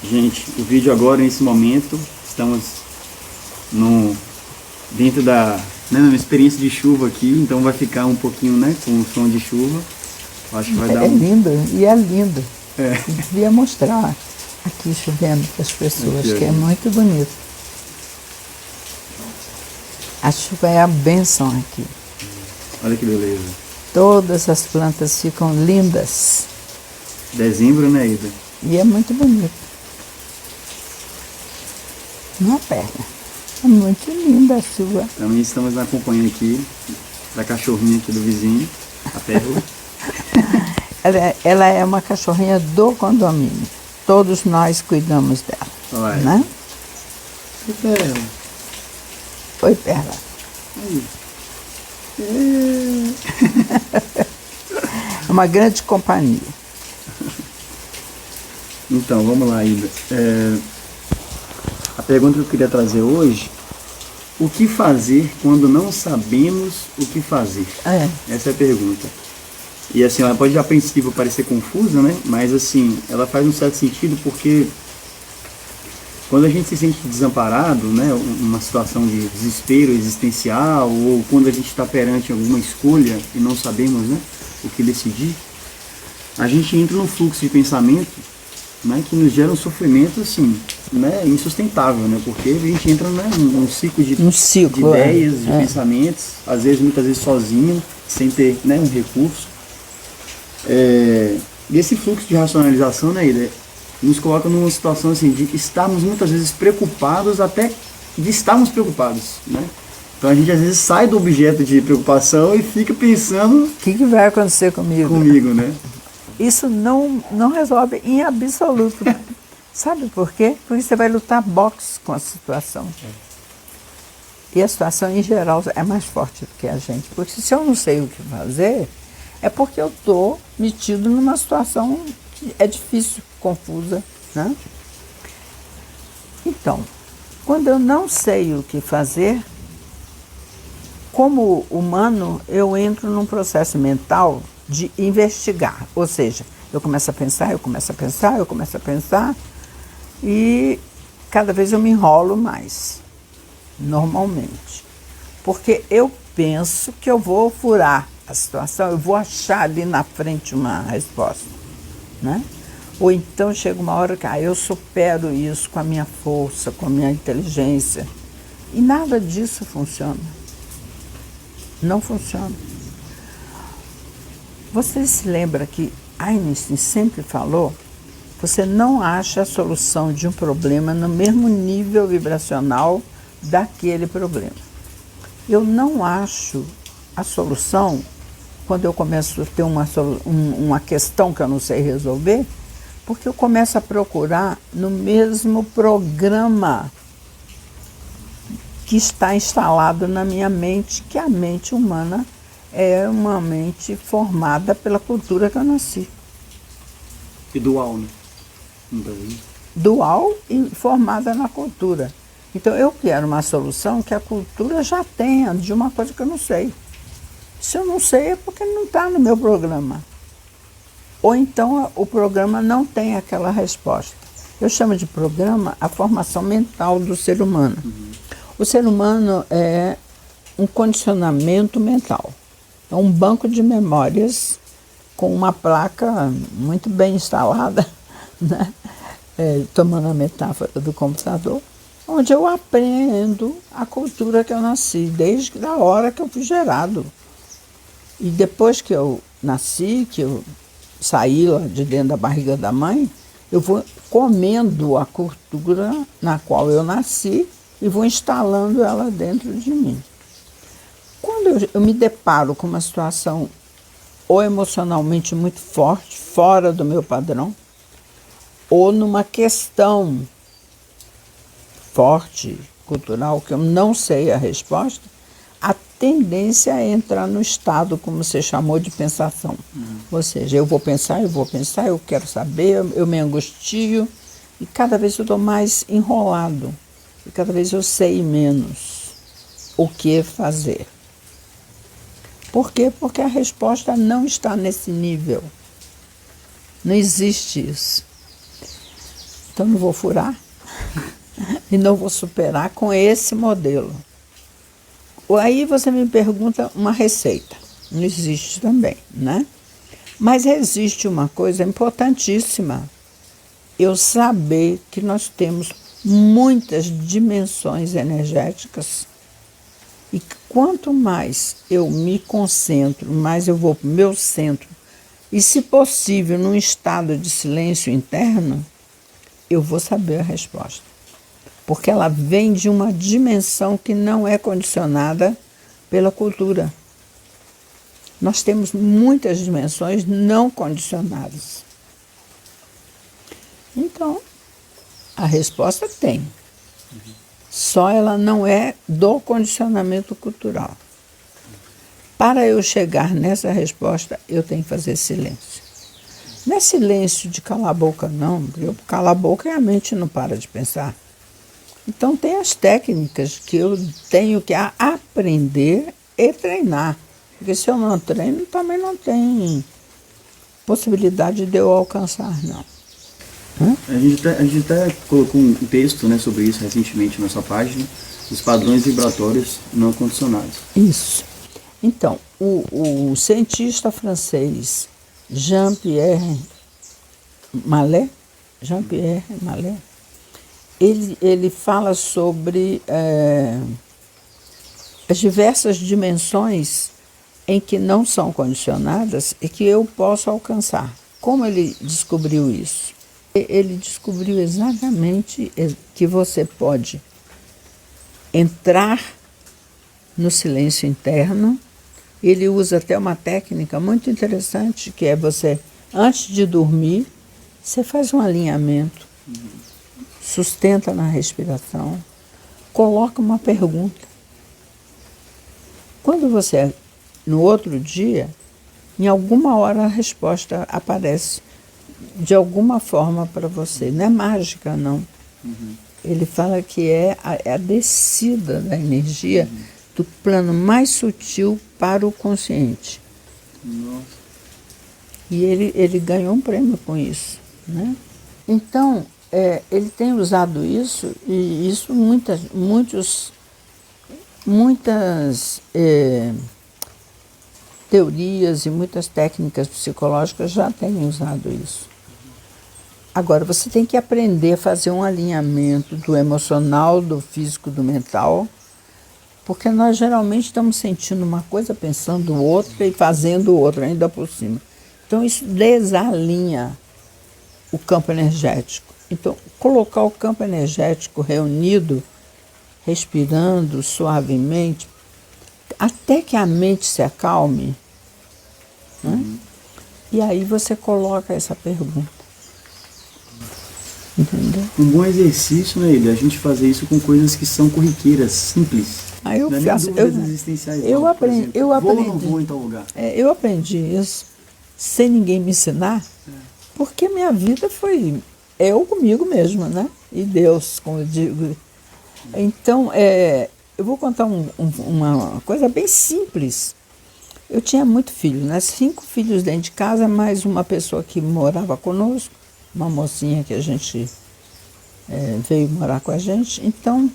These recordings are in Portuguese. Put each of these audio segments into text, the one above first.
Gente, o vídeo agora, nesse momento, estamos dentro numa experiência de chuva aqui, então vai ficar um pouquinho, né, com o som de chuva. Acho que vai dar lindo, e é lindo. É. Eu devia mostrar aqui chovendo para as pessoas, aqui, que é muito bonito. A chuva é a bênção aqui. Olha que beleza. Todas as plantas ficam lindas. Dezembro, né, Ida? E é muito bonito. Uma perna. É muito linda a chuva. Também estamos na companhia aqui da cachorrinha aqui do vizinho, a Pérola. Ela é uma cachorrinha do condomínio. Todos nós cuidamos dela. Olha lá. Né? E Pérola? Oi, Perla. Aí. É uma grande companhia. Então, vamos lá, Ida. A pergunta que eu queria trazer hoje: o que fazer quando não sabemos o que fazer? Essa é a pergunta. E assim, ela pode a princípio parecer confusa, né? Mas assim, ela faz um certo sentido porque quando a gente se sente desamparado, né? Uma situação de desespero existencial, ou quando a gente está perante alguma escolha e não sabemos, né, o que decidir, a gente entra num fluxo de pensamento, né, que nos gera um sofrimento assim, né, insustentável, né? Porque a gente entra, né, num ciclo de ideias, de pensamentos, às vezes, muitas vezes sozinho, sem ter, né, um recurso. E esse fluxo de racionalização, né, Ida, nos coloca numa situação assim, de estarmos muitas vezes preocupados, até de estarmos preocupados, né? Então a gente às vezes sai do objeto de preocupação e fica pensando... O que vai acontecer comigo? Comigo, né? Isso não resolve em absoluto. Sabe por quê? Porque você vai lutar boxe com a situação. E a situação, em geral, é mais forte do que a gente. Porque se eu não sei o que fazer, é porque eu estou metido numa situação que é difícil, confusa, né? Então, quando eu não sei o que fazer, como humano, eu entro num processo mental de investigar. Ou seja, eu começo a pensar, eu começo a pensar, eu começo a pensar, e cada vez eu me enrolo mais, normalmente. Porque eu penso que eu vou furar a situação, eu vou achar ali na frente uma resposta, né? Ou então chega uma hora que eu supero isso com a minha força, com a minha inteligência. E nada disso funciona. Não funciona. Você se lembra que Einstein sempre falou: você não acha a solução de um problema no mesmo nível vibracional daquele problema. Eu não acho a solução quando eu começo a ter uma questão que eu não sei resolver, porque eu começo a procurar no mesmo programa que está instalado na minha mente, que a mente humana é uma mente formada pela cultura que eu nasci. E dual, né? Dual e formada na cultura. Então eu quero uma solução que a cultura já tenha de uma coisa que eu não sei. Se eu não sei é porque não está no meu programa. Ou então o programa não tem aquela resposta. Eu chamo de programa a formação mental do ser humano. O ser humano é um condicionamento mental. É um banco de memórias com uma placa muito bem instalada, né? Tomando a metáfora do computador, onde eu aprendo a cultura que eu nasci, desde a hora que eu fui gerado. E depois que eu nasci, que eu saí lá de dentro da barriga da mãe, eu vou comendo a cultura na qual eu nasci e vou instalando ela dentro de mim. Quando eu me deparo com uma situação ou emocionalmente muito forte, fora do meu padrão, ou numa questão forte, cultural, que eu não sei a resposta, a tendência é entrar no estado, como você chamou, de pensação. Ou seja, eu vou pensar, eu quero saber, eu me angustio, e cada vez eu estou mais enrolado, e cada vez eu sei menos o que fazer. Por quê? Porque a resposta não está nesse nível. Não existe isso. Então não vou furar e não vou superar com esse modelo. Aí você me pergunta uma receita. Não existe também, né? Mas existe uma coisa importantíssima. Eu saber que nós temos muitas dimensões energéticas e que quanto mais eu me concentro, mais eu vou para o meu centro e, se possível, num estado de silêncio interno, eu vou saber a resposta. Porque ela vem de uma dimensão que não é condicionada pela cultura. Nós temos muitas dimensões não condicionadas. Então, a resposta tem. Só ela não é do condicionamento cultural. Para eu chegar nessa resposta, eu tenho que fazer silêncio. Não é silêncio de calar a boca, não. Eu calo a boca e a mente não para de pensar. Então, tem as técnicas que eu tenho que aprender e treinar. Porque se eu não treino, também não tem possibilidade de eu alcançar, não. A gente até colocou um texto, né, sobre isso recentemente na nossa página, os padrões vibratórios não condicionados. Isso. Então, o cientista francês Jean-Pierre Mallet, ele fala sobre as diversas dimensões em que não são condicionadas e que eu posso alcançar. Como ele descobriu isso? Ele descobriu exatamente que você pode entrar no silêncio interno. Ele usa até uma técnica muito interessante, que é você, antes de dormir, você faz um alinhamento, sustenta na respiração, coloca uma pergunta. Quando você, no outro dia, em alguma hora a resposta aparece de alguma forma para você. Não é mágica, não. Ele fala que é a descida da energia do plano mais sutil para o consciente. Nossa. E ele ganhou um prêmio com isso, né? Então, ele tem usado isso, e isso muitas teorias e muitas técnicas psicológicas já têm usado isso. Agora, você tem que aprender a fazer um alinhamento do emocional, do físico, do mental, porque nós geralmente estamos sentindo uma coisa, pensando outra e fazendo outra ainda por cima. Então, isso desalinha o campo energético. Então, colocar o campo energético reunido, respirando suavemente, até que a mente se acalme, né? E aí você coloca essa pergunta. Entendeu? Um bom exercício, né, Eli? A gente fazer isso com coisas que são corriqueiras, simples. Eu não é faço, nem dúvidas existenciais. eu não, aprendi, vou ou não vou em tal lugar? Eu aprendi isso sem ninguém me ensinar, porque minha vida foi eu comigo mesma, né? E Deus, como eu digo. Então, eu vou contar uma coisa bem simples. Eu tinha muito filho, né? 5 filhos dentro de casa, mais uma pessoa que morava conosco, uma mocinha que a gente veio morar com a gente. Então,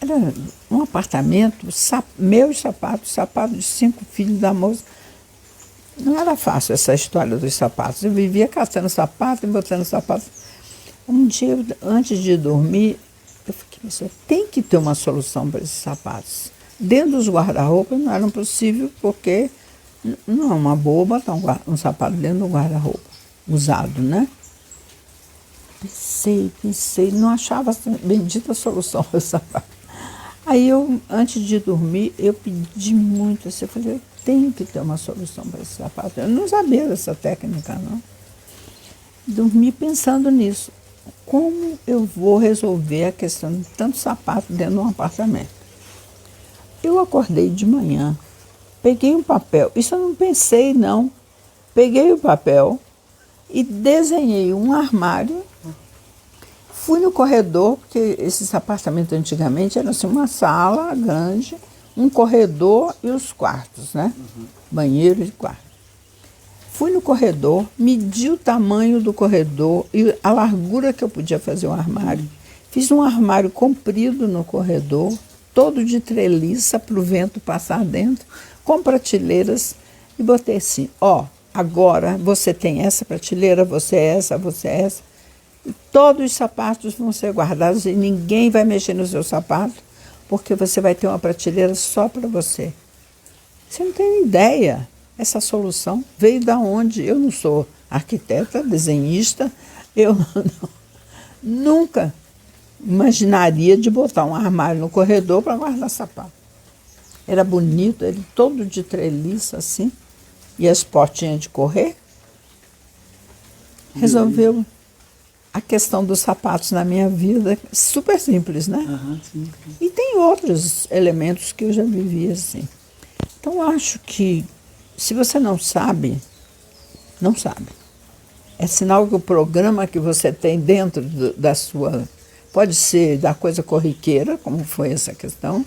era um apartamento, meus sapatos de 5 filhos da moça. Não era fácil essa história dos sapatos. Eu vivia caçando sapato e botando sapato. Um dia, antes de dormir, eu fiquei pensando, tem que ter uma solução para esses sapatos. Dentro dos guarda-roupa não era possível, porque não é uma boa botar um sapato dentro do guarda-roupa, usado, né? Pensei, não achava essa bendita solução para esse sapato. Aí eu, antes de dormir, eu pedi muito, assim, eu falei, eu tenho que ter uma solução para esse sapato. Eu não sabia dessa técnica, não. Dormi pensando nisso. Como eu vou resolver a questão de tanto sapato dentro de um apartamento? Eu acordei de manhã, peguei um papel, isso eu não pensei, não. Peguei o papel e desenhei um armário. Fui no corredor, porque esses apartamentos antigamente eram assim, uma sala grande, um corredor e os quartos, né? Banheiro e quarto. Fui no corredor, medi o tamanho do corredor e a largura que eu podia fazer um armário. Fiz um armário comprido no corredor, todo de treliça para o vento passar dentro, com prateleiras, e botei assim, ó, agora você tem essa prateleira, você essa, e todos os sapatos vão ser guardados e ninguém vai mexer no seu sapato, porque você vai ter uma prateleira só para você. Você não tem ideia. Essa solução veio da onde? Eu não sou arquiteta, desenhista, eu nunca imaginaria de botar um armário no corredor para guardar sapato. Era bonito, ele todo de treliça assim, e as portinhas de correr. Resolveu a questão dos sapatos na minha vida, super simples, né? Sim. E tem outros elementos que eu já vivi assim. Então, eu acho que se você não sabe, não sabe. É sinal que o programa que você tem dentro da sua... Pode ser da coisa corriqueira, como foi essa questão,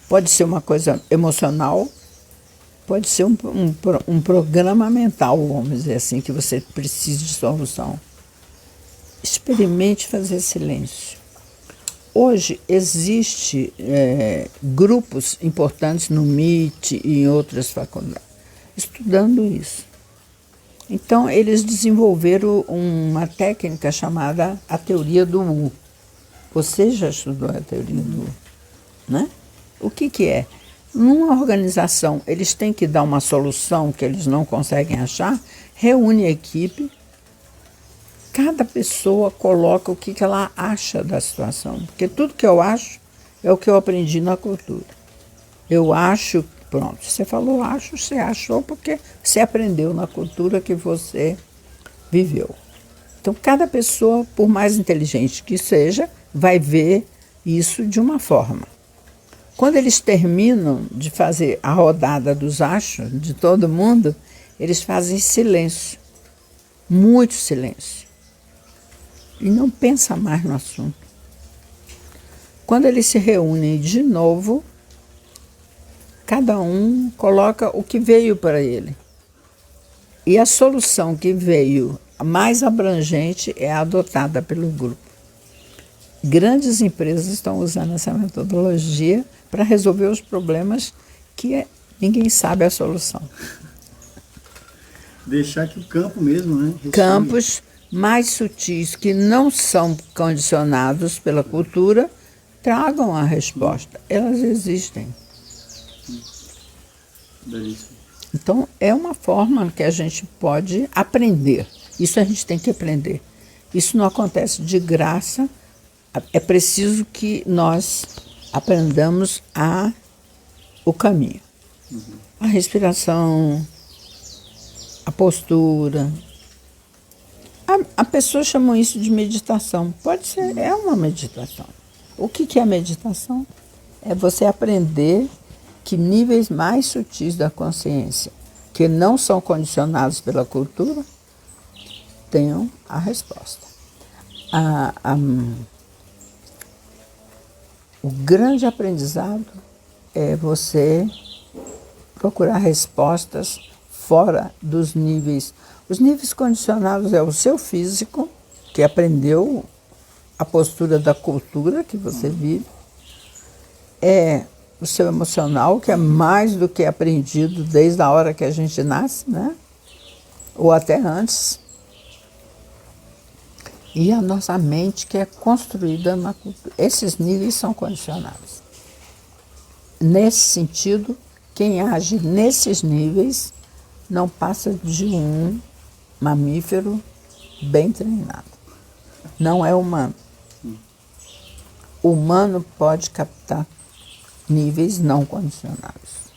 pode ser uma coisa emocional, pode ser um programa mental, vamos dizer assim, que você precisa de solução. Experimente fazer silêncio. Hoje existe grupos importantes no MIT e em outras faculdades, estudando isso. Então, eles desenvolveram uma técnica chamada a teoria do U. Você já estudou a teoria do U, né? O que é? Numa organização, eles têm que dar uma solução que eles não conseguem achar, reúne a equipe, cada pessoa coloca o que ela acha da situação. Porque tudo que eu acho é o que eu aprendi na cultura. Eu acho, pronto, você falou acho, você achou porque você aprendeu na cultura que você viveu. Então, cada pessoa, por mais inteligente que seja, vai ver isso de uma forma. Quando eles terminam de fazer a rodada dos achos de todo mundo, eles fazem silêncio, muito silêncio. E não pensa mais no assunto. Quando eles se reúnem de novo, cada um coloca o que veio para ele. E a solução que veio mais abrangente é adotada pelo grupo. Grandes empresas estão usando essa metodologia para resolver os problemas que ninguém sabe a solução. Deixar que o campo mesmo, né? Campos mais sutis que não são condicionados pela cultura tragam a resposta. Elas existem. Belíssimo. Então, é uma forma que a gente pode aprender. Isso a gente tem que aprender. Isso não acontece de graça. É preciso que nós aprendamos o caminho. A respiração, a postura. A pessoa chama isso de meditação. Pode ser, é uma meditação. O que é meditação? É você aprender que níveis mais sutis da consciência, que não são condicionados pela cultura, tenham a resposta. O grande aprendizado é você procurar respostas fora dos níveis. Os níveis condicionados é o seu físico, que aprendeu a postura da cultura que você vive, é o seu emocional, que é mais do que aprendido desde a hora que a gente nasce, né? Ou até antes. E a nossa mente, que é construída na cultura. Esses níveis são condicionados. Nesse sentido, quem age nesses níveis não passa de um mamífero bem treinado. Não é humano. O humano pode captar níveis não condicionados.